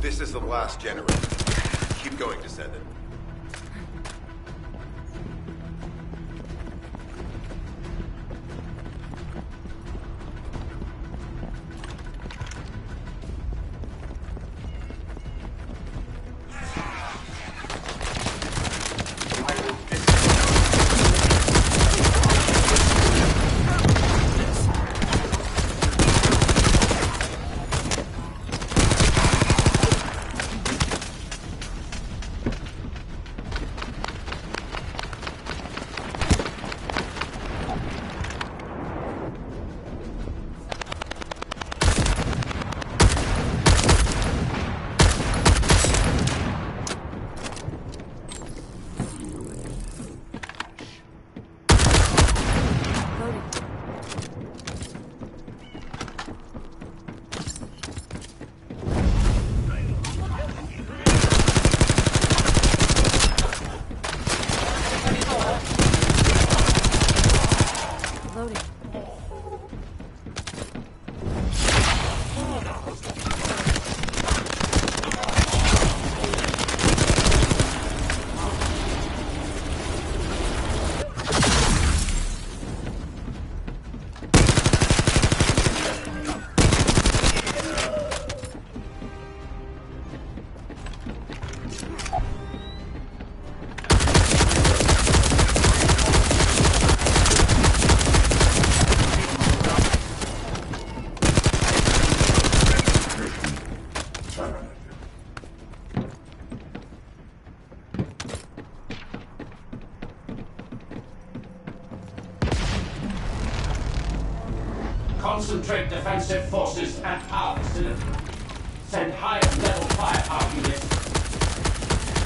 This is the last generator. Keep going, Descendant. Concentrate defensive forces and artillery. Send highest level firepower units.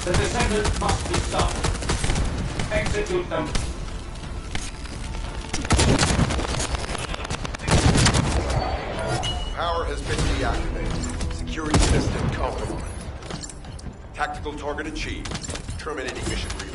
The descendants must be stopped. Execute them. Power has been deactivated. Security system compromised. Tactical target achieved. Terminating mission relay.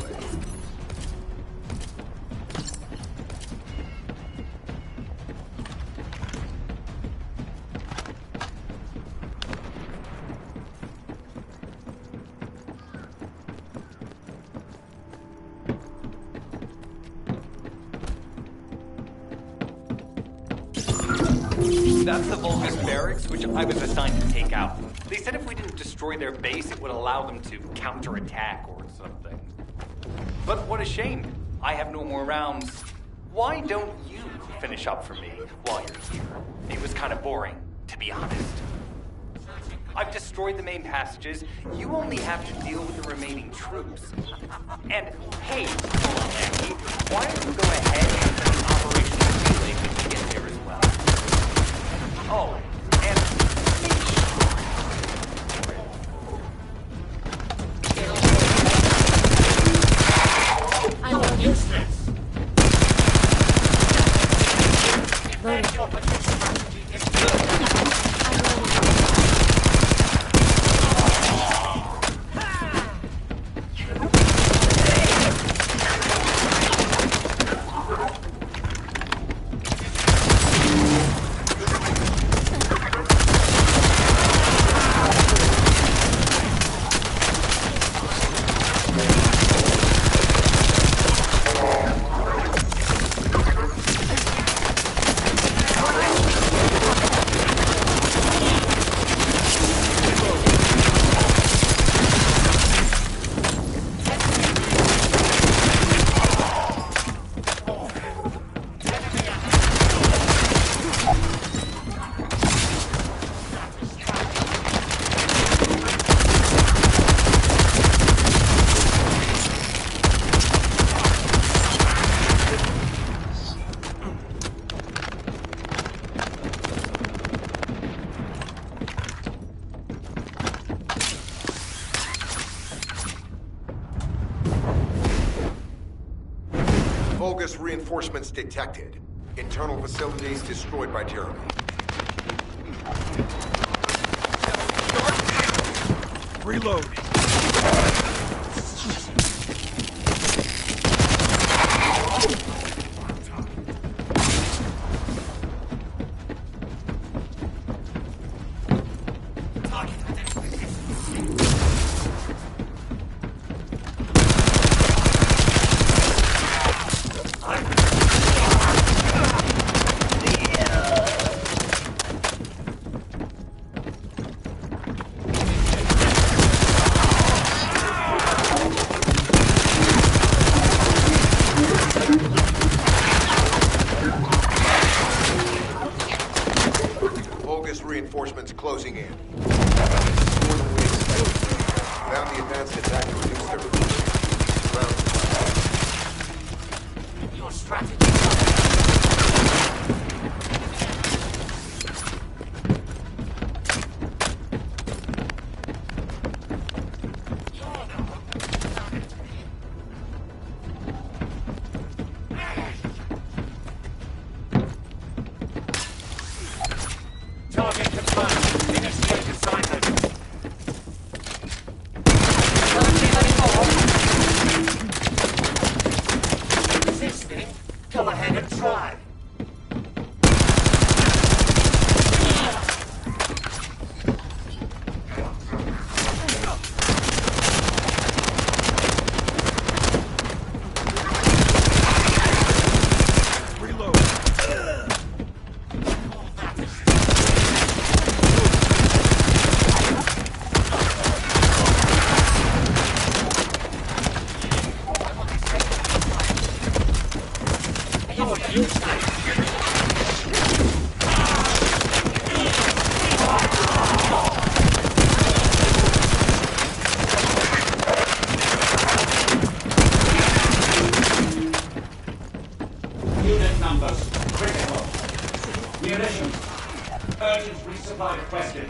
That's the Vulgus barracks, which I was assigned to take out. They said if we didn't destroy their base, it would allow them to counterattack or something. But what a shame. I have no more rounds. Why don't you finish up for me while you're here? It was kind of boring, to be honest. I've destroyed the main passages. You only have to deal with the remaining troops. And, hey, Andy, why don't you go ahead and finish Operation Relay when you get there as well? Oh, and You're useless. Defend your position. Vulgus reinforcements detected. Internal facilities destroyed by Jeremy. Reload. Reinforcements closing in. More than we expected. Found the advanced attack to reduce their recruitment. Your strategy. Target confirmed. Initiate assignment. Resisting? Go ahead and try. Unit numbers critical. Munitions. Urgent resupply requested.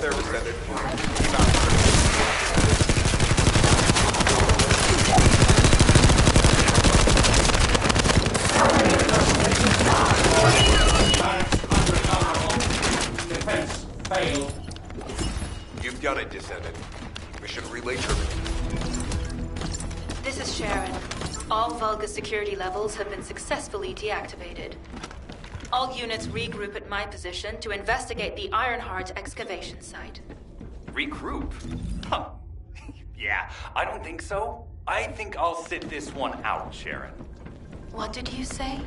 there, Descendant. Keep out. Defense failed. You've done it, Descendant. Mission relay terminated. This is Sharon. All Vulgus security levels have been successfully deactivated. All units regroup at my position to investigate the Ironheart excavation site. Regroup? Huh. Yeah, I don't think so. I think I'll sit this one out, Sharon. What did you say?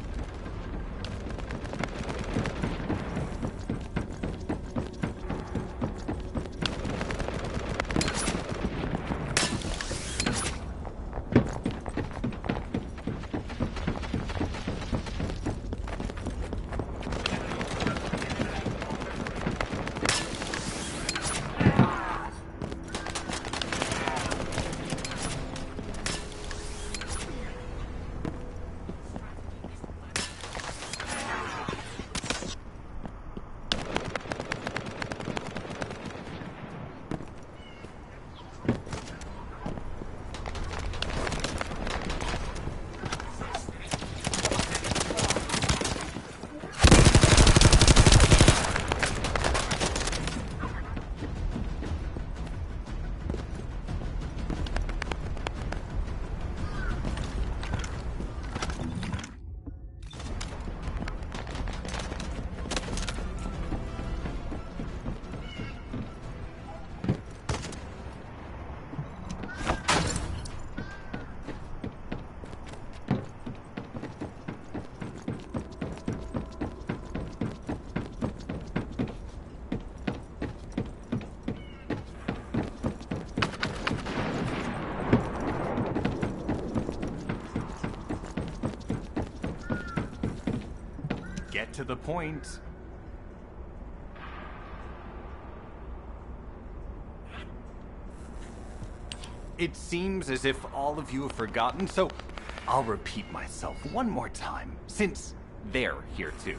Get to the point. It seems as if all of you have forgotten, so I'll repeat myself one more time, since they're here too.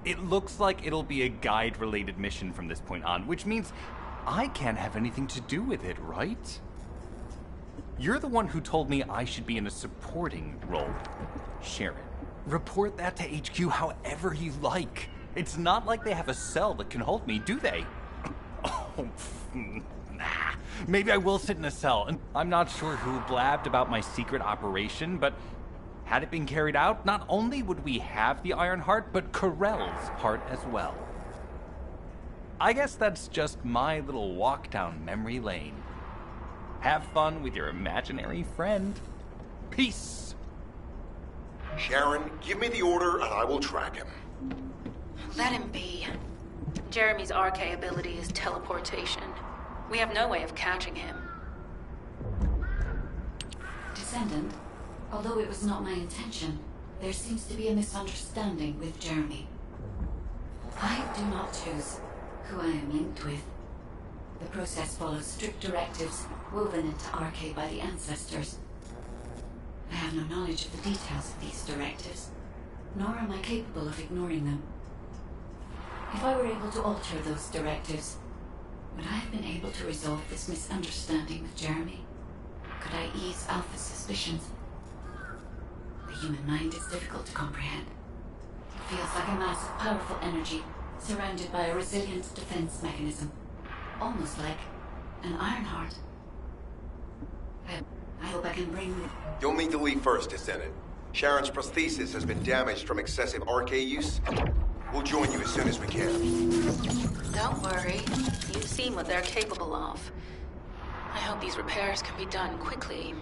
It looks like it'll be a guide-related mission from this point on, which means I can't have anything to do with it, right? You're the one who told me I should be in a supporting role, Sharon. Report that to HQ however you like. It's not like they have a cell that can hold me, do they? Oh, nah. Maybe I will sit in a cell, and I'm not sure who blabbed about my secret operation, but had it been carried out, not only would we have the Iron Heart, but Corell's heart as well. I guess that's just my little walk down memory lane. Have fun with your imaginary friend. Peace. Sharon, give me the order and I will track him. Let him be. Jeremy's RK ability is teleportation. We have no way of catching him. Descendant, although it was not my intention, there seems to be a misunderstanding with Jeremy. I do not choose who I am linked with. The process follows strict directives woven into RK by the ancestors. I have no knowledge of the details of these directives, nor am I capable of ignoring them. If I were able to alter those directives, would I have been able to resolve this misunderstanding with Jeremy? Could I ease Alpha's suspicions? The human mind is difficult to comprehend. It feels like a mass of powerful energy surrounded by a resilient defense mechanism, almost like an Ironheart. I hope I can bring... You'll need to leave first, Descendant. Sharon's prosthesis has been damaged from excessive RK use. We'll join you as soon as we can. Don't worry. You've seen what they're capable of. I hope these repairs can be done quickly.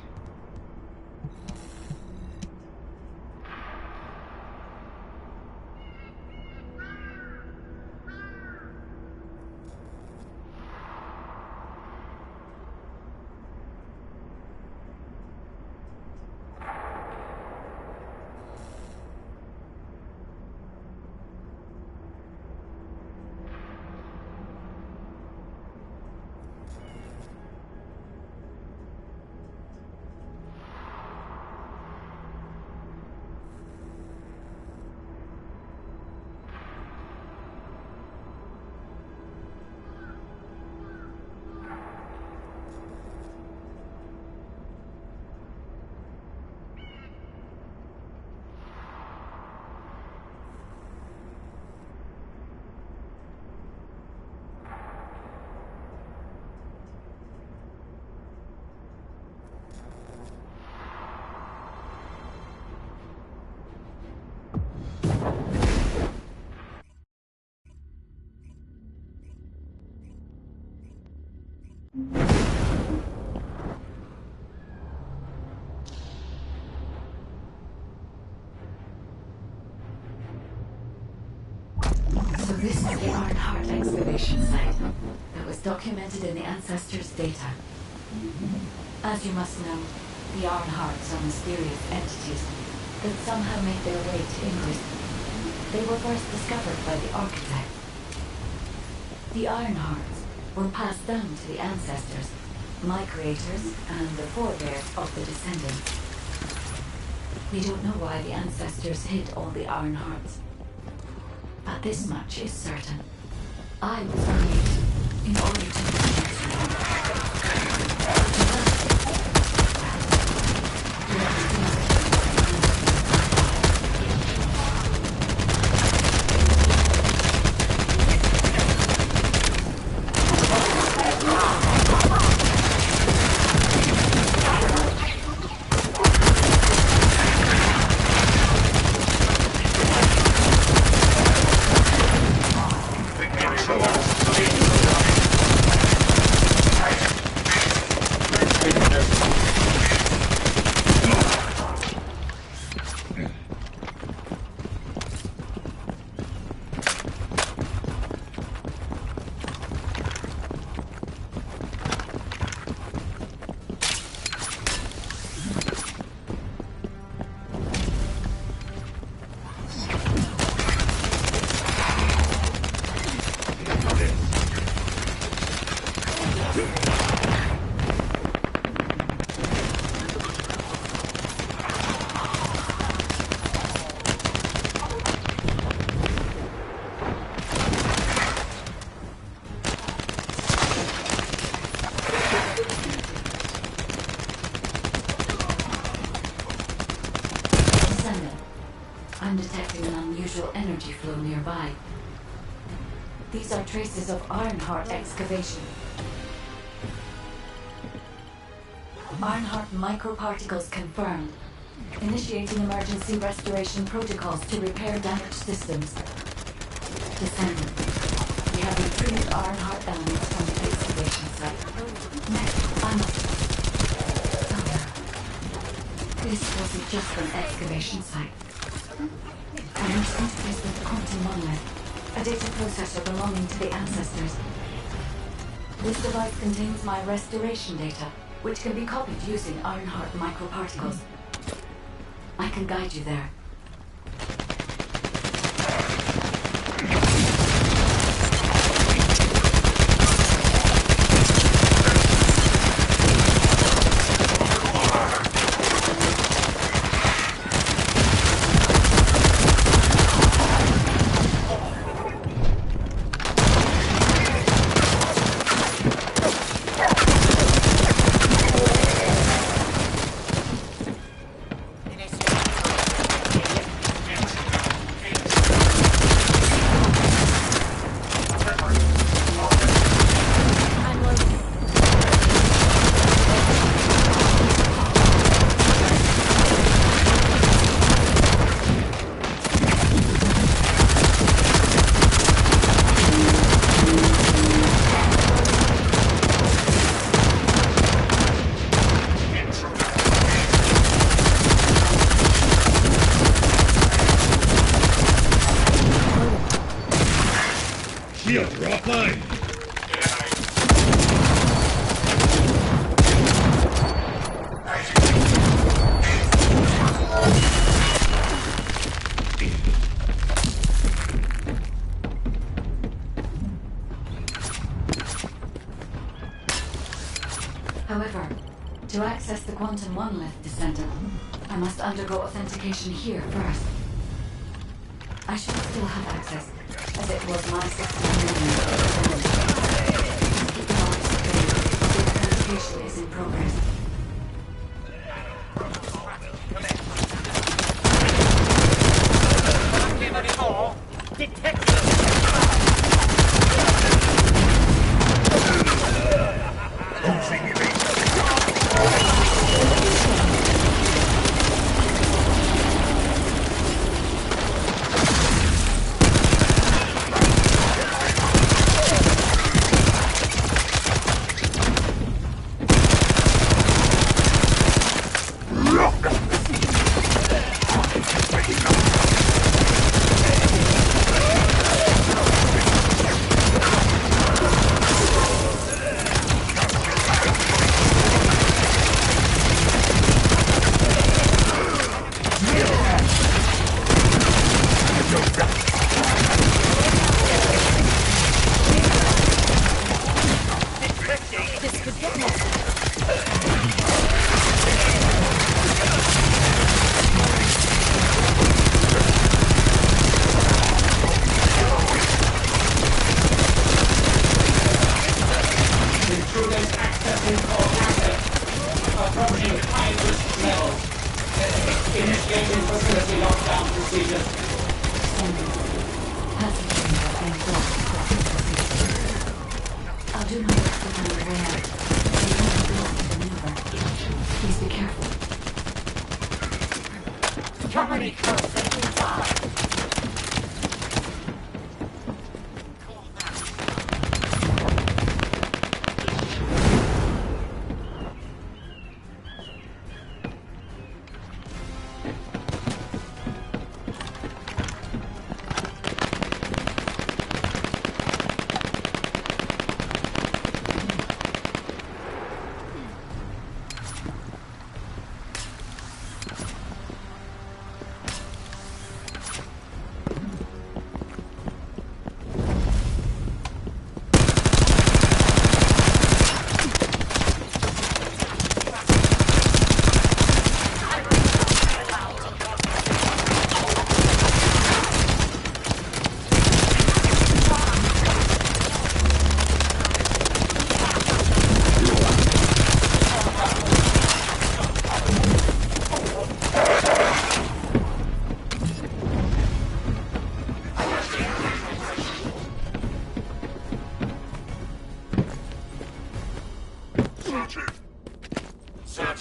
This is the Ironheart excavation site that was documented in the Ancestors' data. As you must know, the Ironhearts are mysterious entities that somehow make their way to Ingress. They were first discovered by the Architect. The Ironhearts were passed down to the Ancestors, my creators, and the forebears of the Descendants. We don't know why the Ancestors hid all the Ironhearts. But this much is certain. I was created in order to protect I'm detecting an unusual energy flow nearby. These are traces of Ironheart excavation. Ironheart microparticles confirmed. Initiating emergency restoration protocols to repair damaged systems. Descendant, we have retrieved Ironheart elements from the excavation site. Next, I must... Oh no. This wasn't just an excavation site. I must interface with the quantum monolith, a data processor belonging to the Ancestors. This device contains my restoration data, which can be copied using Ironheart microparticles. I can guide you there. Shields are offline. However, to access the quantum monolith, Descendant, I must undergo authentication here first. I should still have access, as it was my 16 million. Keep the knowledge secure. The authentication is in progress. do know what's the kind of way out. They have the ability to maneuver. Please be careful. Company close at 5.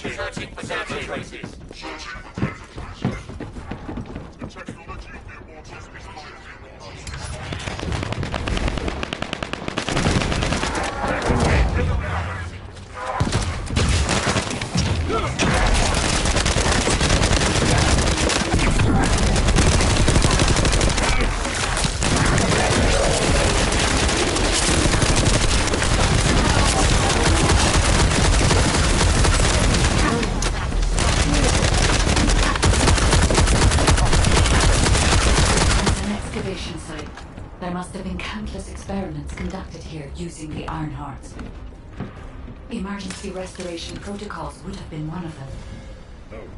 Searching for data traces. The technology of the immortals is There must have been countless experiments conducted here using the Iron Hearts. Emergency restoration protocols would have been one of them. Oh.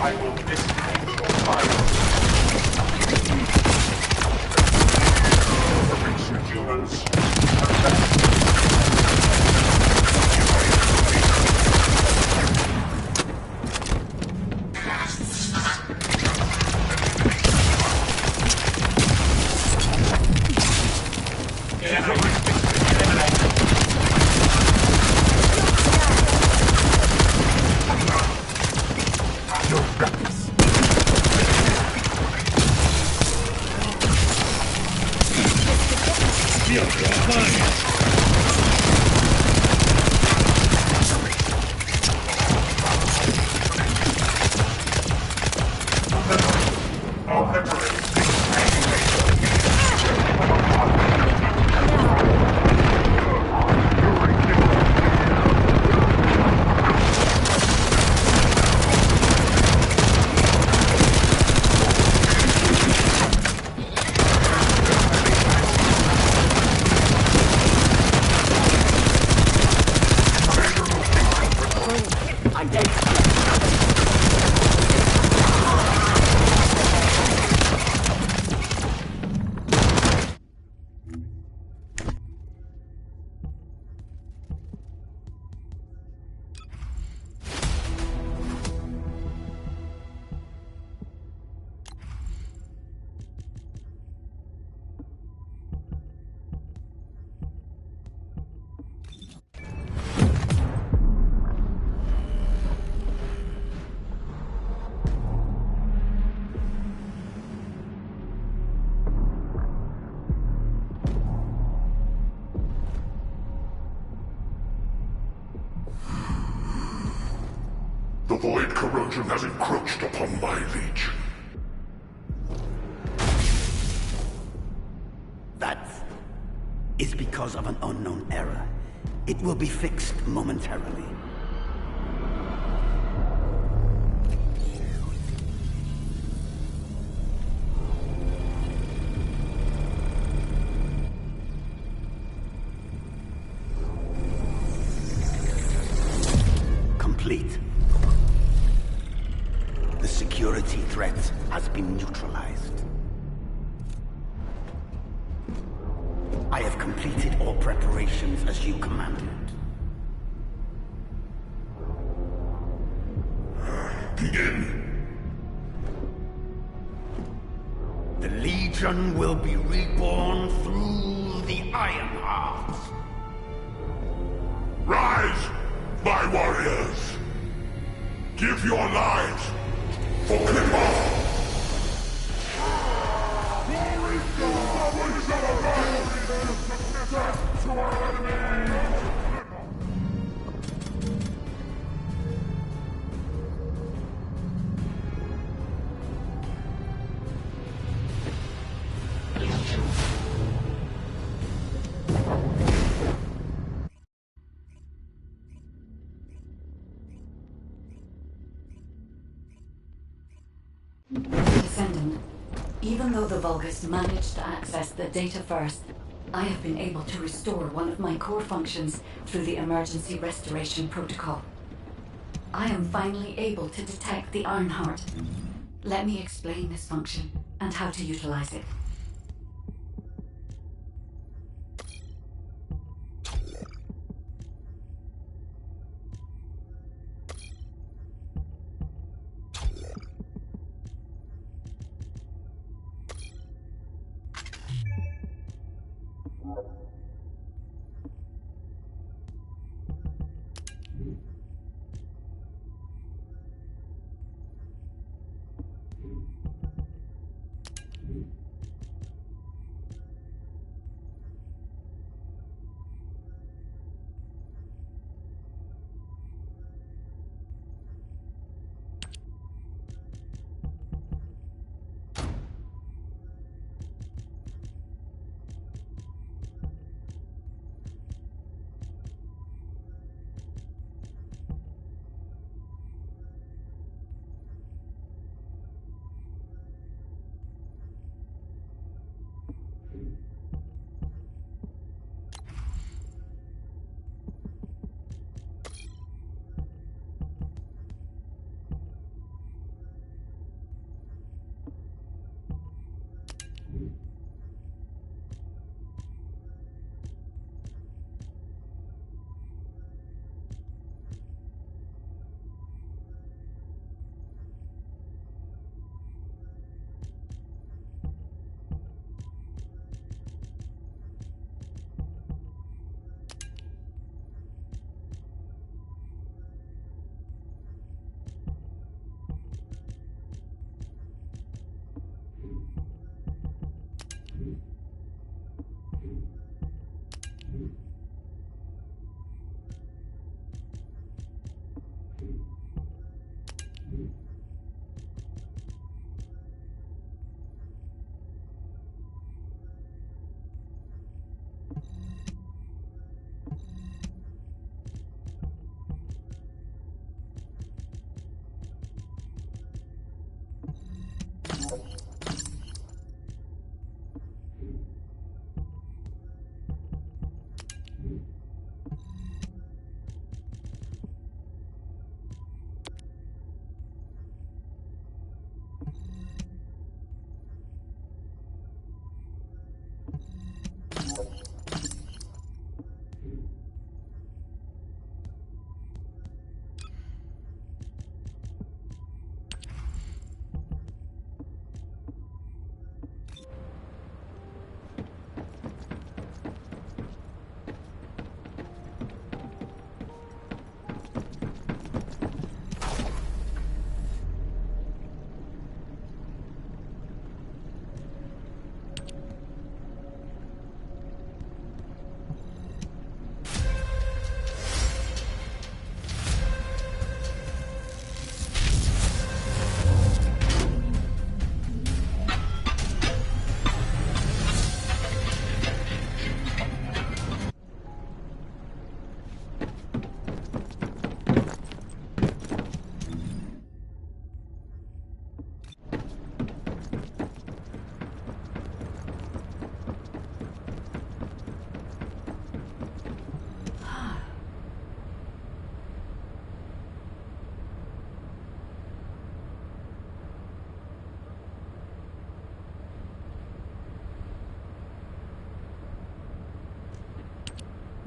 I will disconnect your fire. Humans. The void corrosion has encroached upon my legion. That is because of an unknown error. It will be fixed momentarily. Complete. The security threat has been neutralized. I have completed all preparations as you commanded. Begin. The Legion will be reborn through the Ironheart. Rise, my warriors! Give your lives for Clipper! Descendant, even though the Vulgus managed to access the data first, I have been able to restore one of my core functions through the emergency restoration protocol. I am finally able to detect the Ironheart. Let me explain this function and how to utilize it.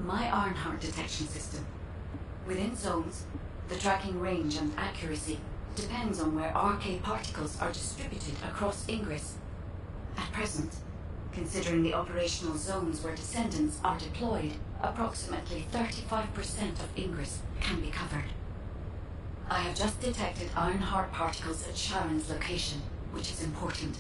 My Ironheart detection system. Within zones, the tracking range and accuracy depends on where RK particles are distributed across Ingress. At present, considering the operational zones where descendants are deployed, approximately 35% of Ingress can be covered. I have just detected Ironheart particles at Sharon's location, which is important.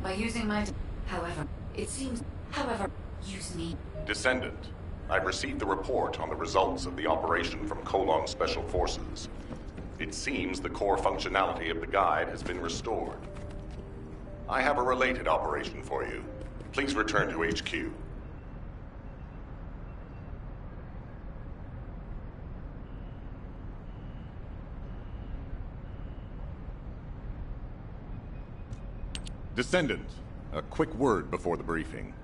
By using my... However, it seems... However, use me... Descendant, I've received the report on the results of the operation from Colon Special Forces. It seems the core functionality of the guide has been restored. I have a related operation for you. Please return to HQ. Descendant, a quick word before the briefing.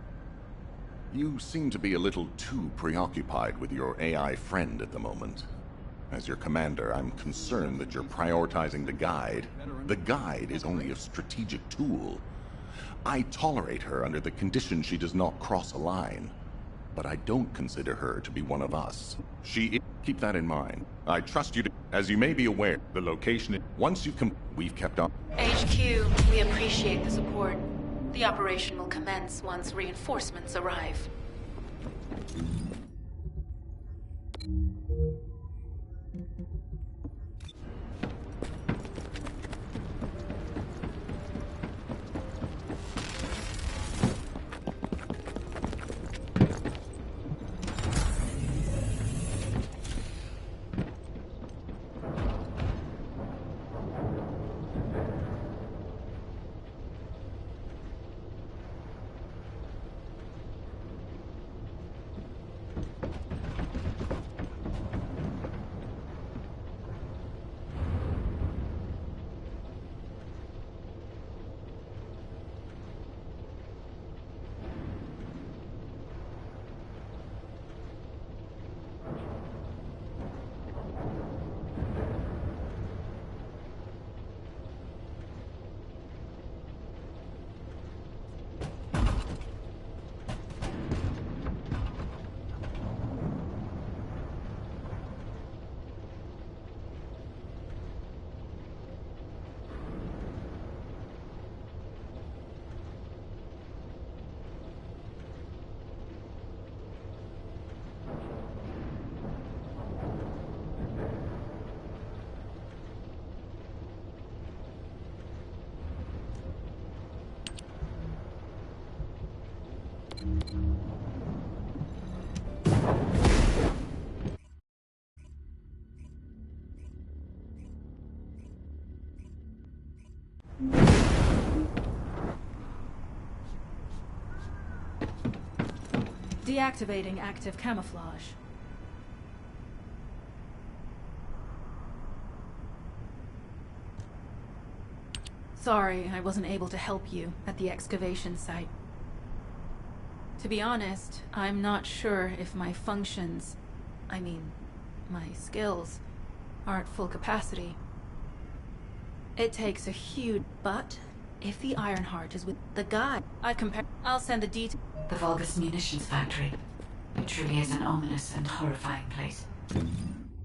You seem to be a little too preoccupied with your AI friend at the moment. As your commander, I'm concerned that you're prioritizing the guide. The guide is only a strategic tool. I tolerate her under the condition she does not cross a line. But I don't consider her to be one of us. Keep that in mind. I trust you to... As you may be aware, the location... Once you we've kept up... HQ, we appreciate the support. The operation will commence once reinforcements arrive. Deactivating active camouflage. Sorry, I wasn't able to help you at the excavation site. To be honest, I'm not sure if my functions, my skills, are at full capacity. It takes a huge but if the Ironheart is with the guy, I'll send the details. The Vulgus munitions factory. It truly is an ominous and horrifying place.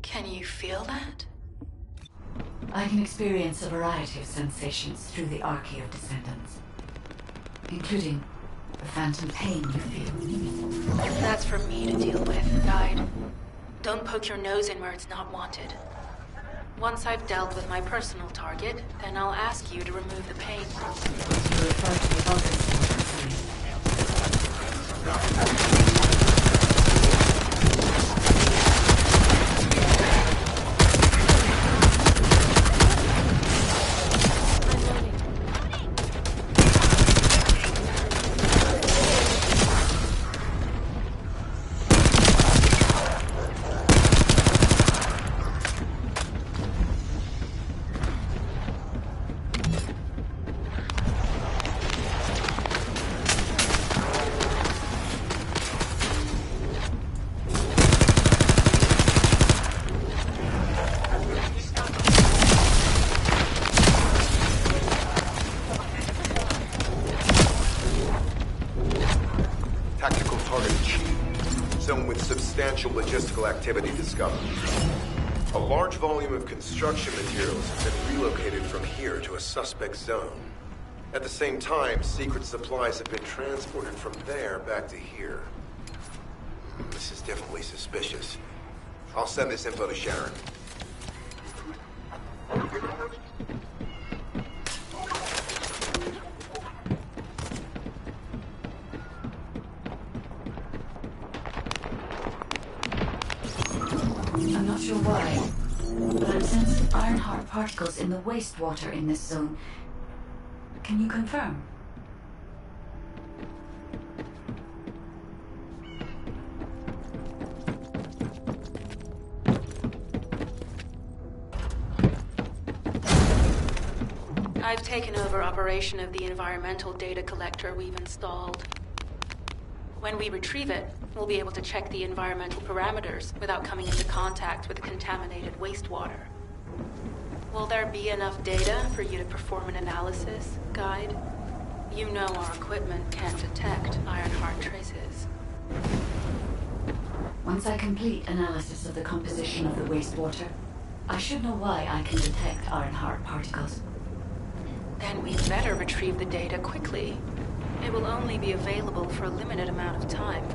Can you feel that? I can experience a variety of sensations through the Archaea of Descendants, including the phantom pain you feel. That's for me to deal with, Guide. Don't poke your nose in where it's not wanted. Once I've dealt with my personal target, then I'll ask you to remove the pain. You refer to the Vulgus. Tactical target achieved. Zone with substantial logistical activity discovered. A large volume of construction materials has been relocated from here to a suspect zone. At the same time, secret supplies have been transported from there back to here. This is definitely suspicious. I'll send this info to Sharon. I'm not sure why, but I'm sensing Ironheart particles in the wastewater in this zone. Can you confirm? I've taken over operation of the environmental data collector we've installed. When we retrieve it, we'll be able to check the environmental parameters without coming into contact with contaminated wastewater. Will there be enough data for you to perform an analysis, Guide? You know our equipment can't detect Ironheart traces. Once I complete analysis of the composition of the wastewater, I should know why I can detect Ironheart particles. Then we'd better retrieve the data quickly. It will only be available for a limited amount of time.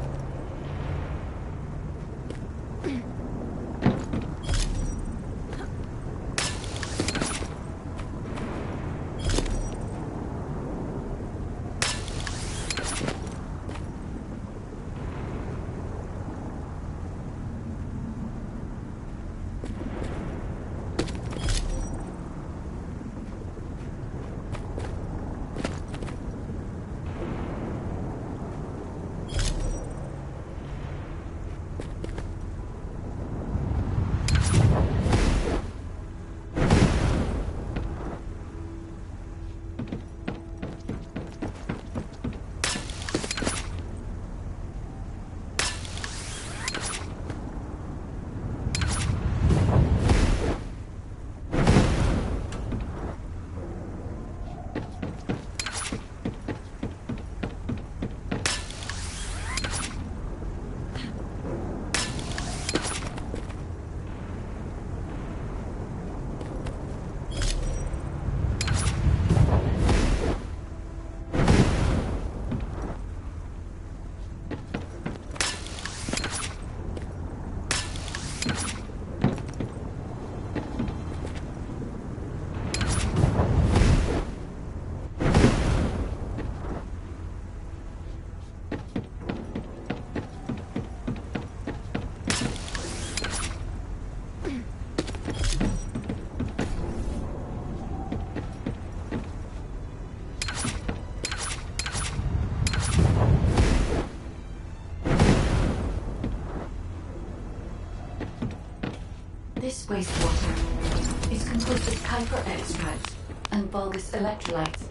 This wastewater is composed of Kuiper extracts and bulbous electrolytes.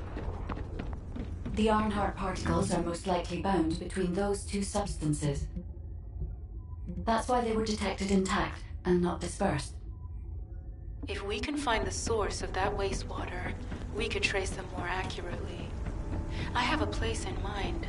The Ironheart particles are most likely bound between those two substances. That's why they were detected intact and not dispersed. If we can find the source of that wastewater, we could trace them more accurately. I have a place in mind.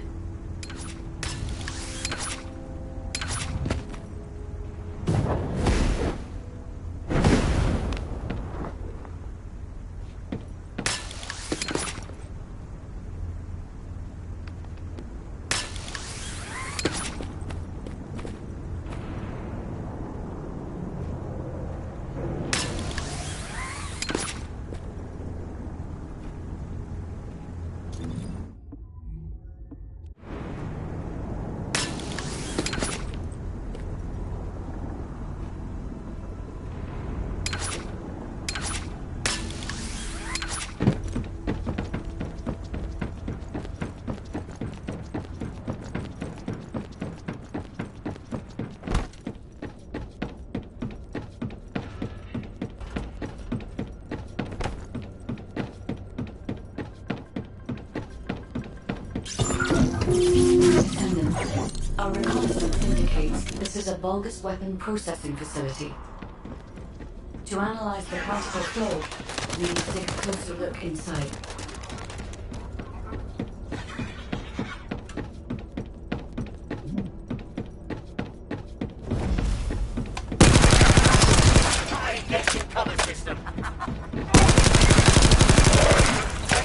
Our reconnaissance indicates this is a bulbous weapon processing facility. To analyze the particle flow, we need to take a closer look inside.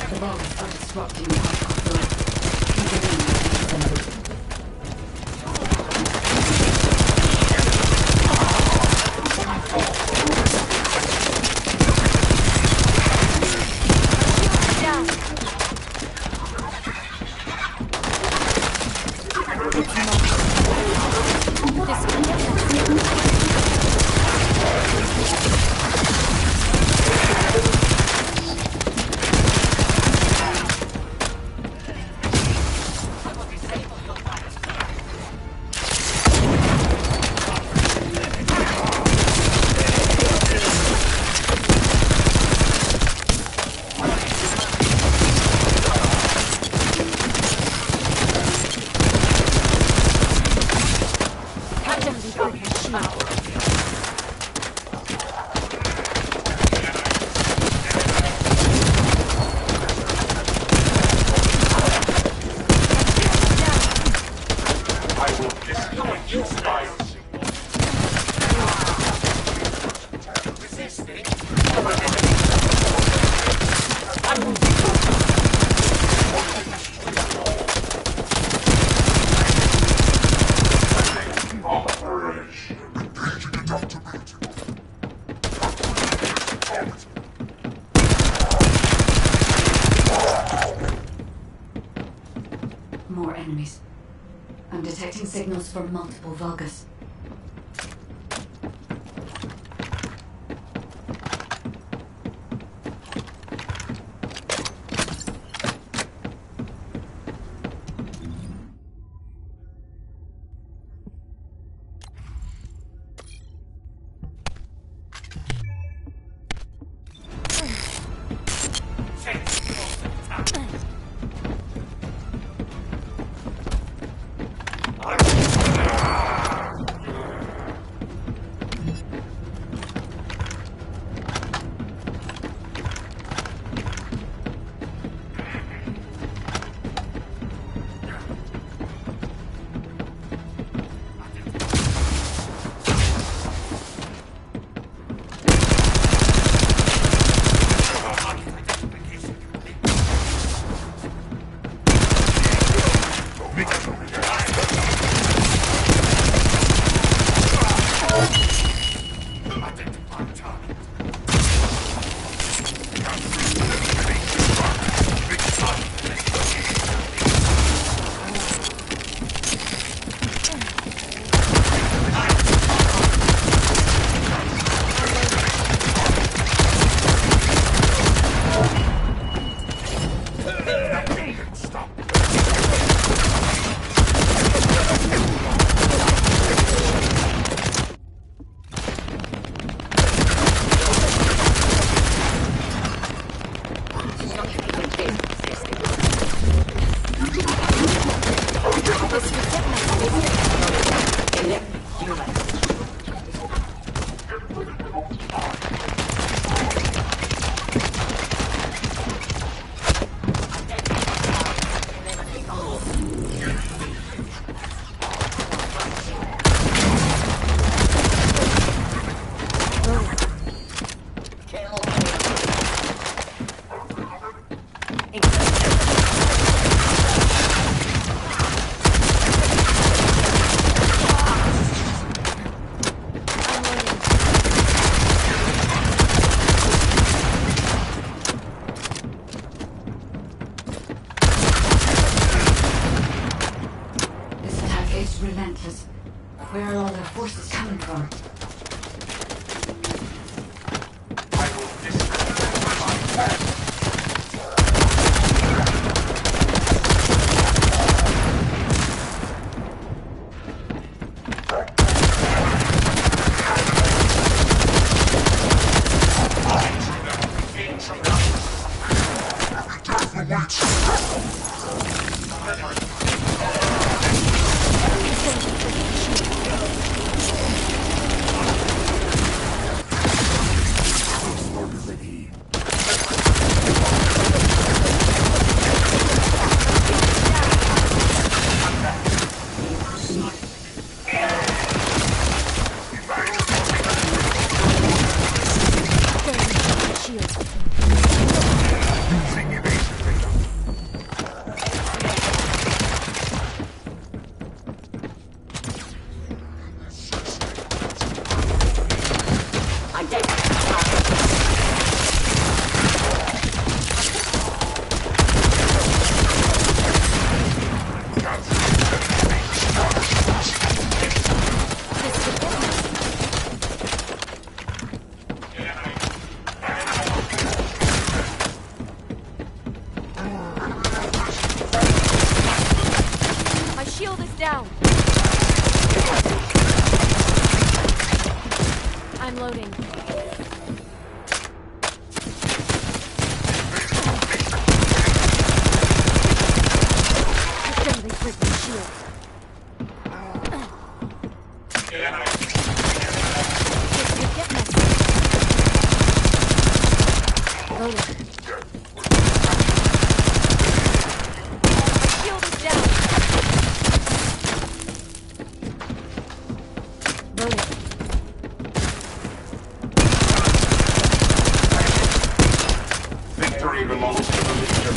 The bulbs are disrupting the particle flow. Keep it in. More enemies. I'm detecting signals from multiple Vulgus. Reloading. Friendly freaking shields. Get messy. Loading. Shield is down. Loading. Victory belongs to the Legion.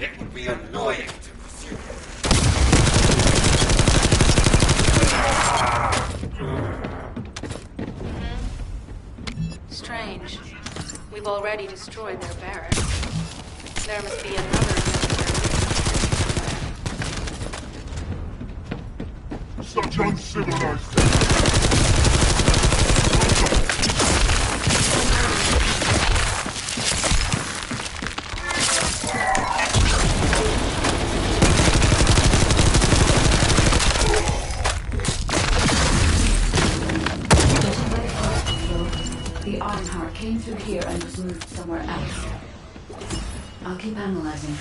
It would be annoying to pursue. Strange. We've already destroyed their barracks. There must be another Such uncivilized. The Ironheart came through here and was moved somewhere else. I'll keep analyzing.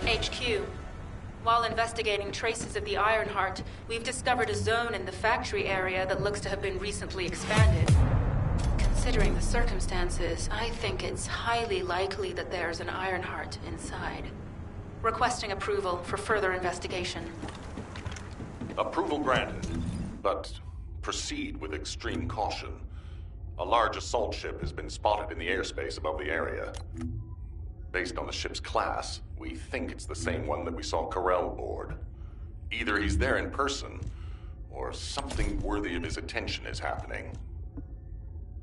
HQ. While investigating traces of the Ironheart, we've discovered a zone in the factory area that looks to have been recently expanded. Considering the circumstances, I think it's highly likely that there's an Ironheart inside. Requesting approval for further investigation. Approval granted, but proceed with extreme caution. A large assault ship has been spotted in the airspace above the area. Based on the ship's class, we think it's the same one that we saw Carell board. Either he's there in person, or something worthy of his attention is happening.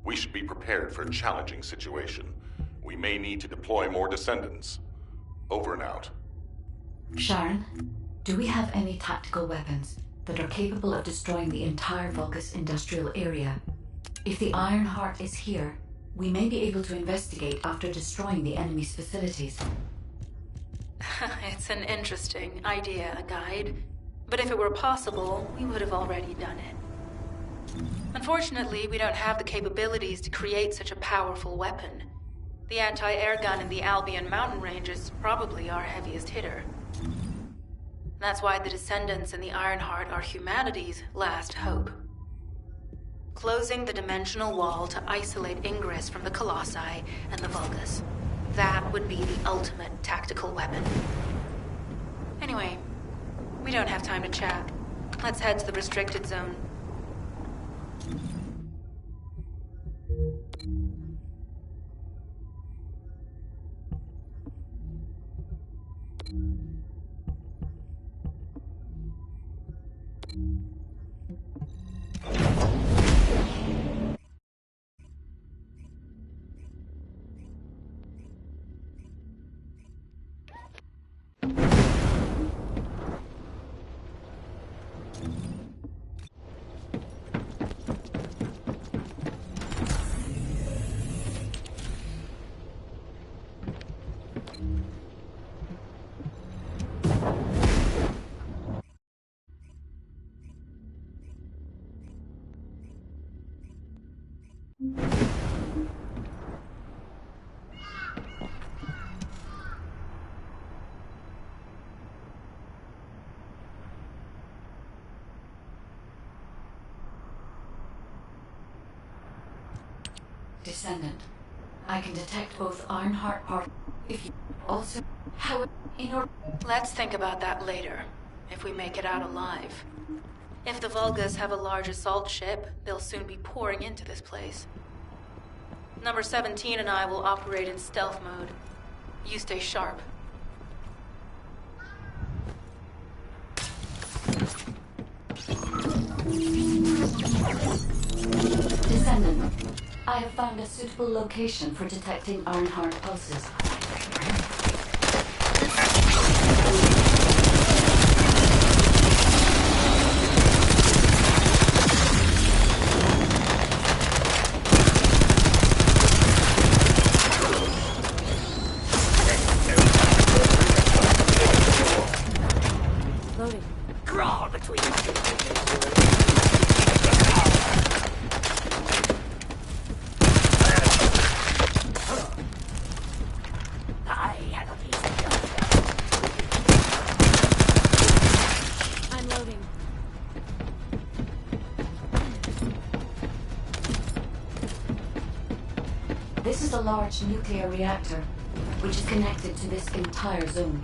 We should be prepared for a challenging situation. We may need to deploy more descendants. Over and out. Sharon, do we have any tactical weapons that are capable of destroying the entire Vulgus industrial area? If the Ironheart is here, we may be able to investigate after destroying the enemy's facilities. It's an interesting idea, Guide. But if it were possible, we would have already done it. Unfortunately, we don't have the capabilities to create such a powerful weapon. The anti-air gun in the Albion mountain range is probably our heaviest hitter. That's why the Descendants and the Ironheart are humanity's last hope. Closing the dimensional wall to isolate Ingress from the Colossi and the Vulgus. That would be the ultimate tactical weapon. Anyway, we don't have time to chat. Let's head to the restricted zone. Descendant, I can detect both Ironheart part. If you also, how in order. Let's think about that later, if we make it out alive. If the Vulgus have a large assault ship, they'll soon be pouring into this place. Number 17 and I will operate in stealth mode. You stay sharp. Descendant, I have found a suitable location for detecting Ironheart pulses. large nuclear reactor, which is connected to this entire zone.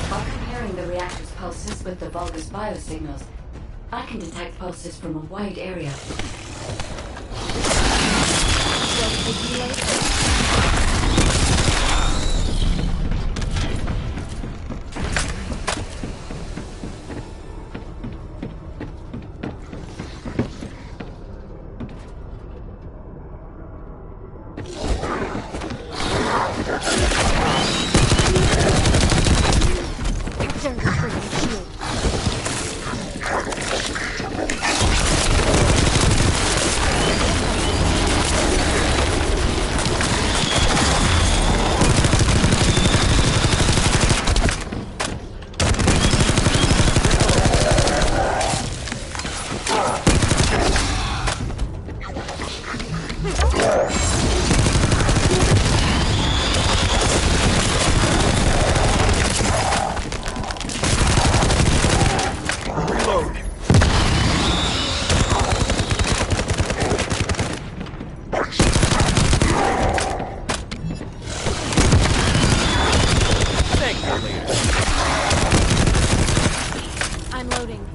By comparing the reactor's pulses with the Vulgus biosignals, I can detect pulses from a wide area. I'm loading.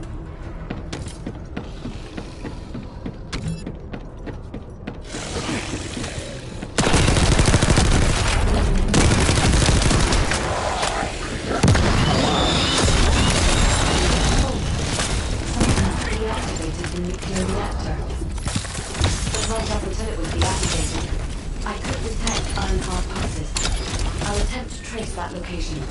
Deactivated the nuclear reactor. But right up until it was deactivated, I could detect iron heart pulses. I'll attempt to trace that location.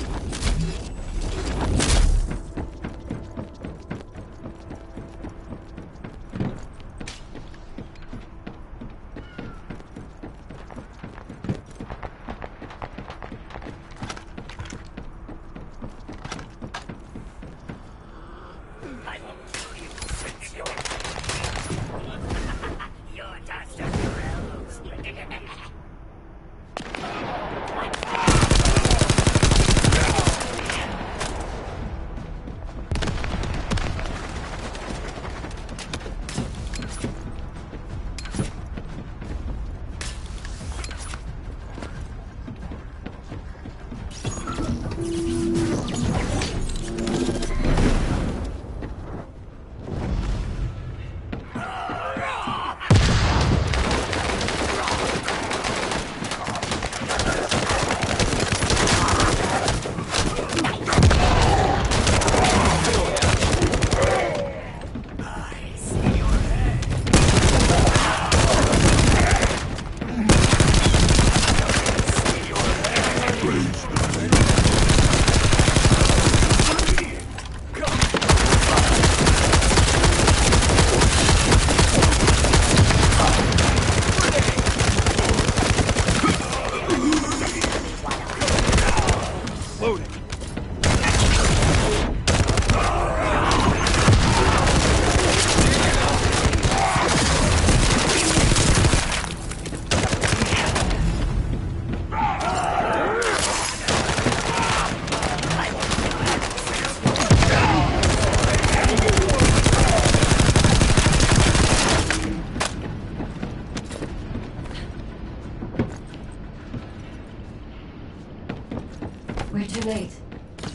We're too late.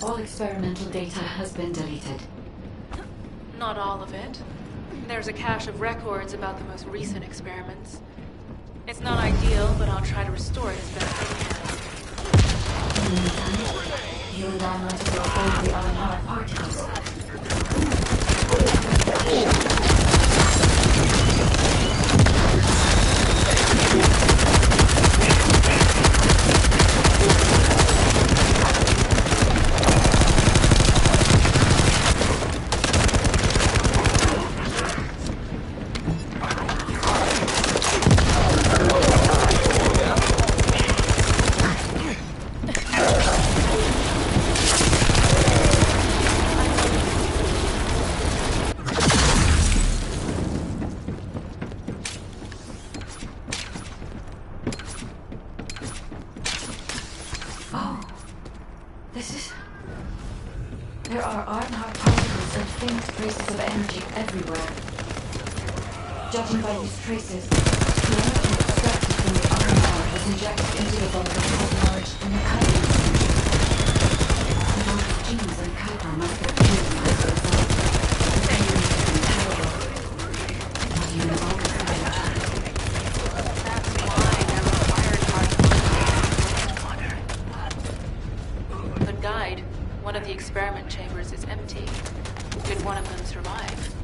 All experimental data has been deleted. Not all of it. There's a cache of records about the most recent experiments. It's not ideal, but I'll try to restore it as best I can. In the meantime, you and I might as well hold the iron heart particles. There are iron heart particles and faint traces of energy everywhere. Judging by these traces, the energy extracted from the iron heart was injected into the body of large in the Kuiper solution. The daughter's genes and Kuiper must have changed as a result. The pain must have been terrible. But you no longer could. That's why they're required parts. But Guide, one of the experiment chambers is empty. Did one of them survive?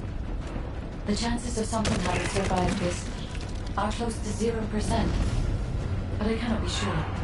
The chances of something having survived this are close to 0%. But I cannot be sure.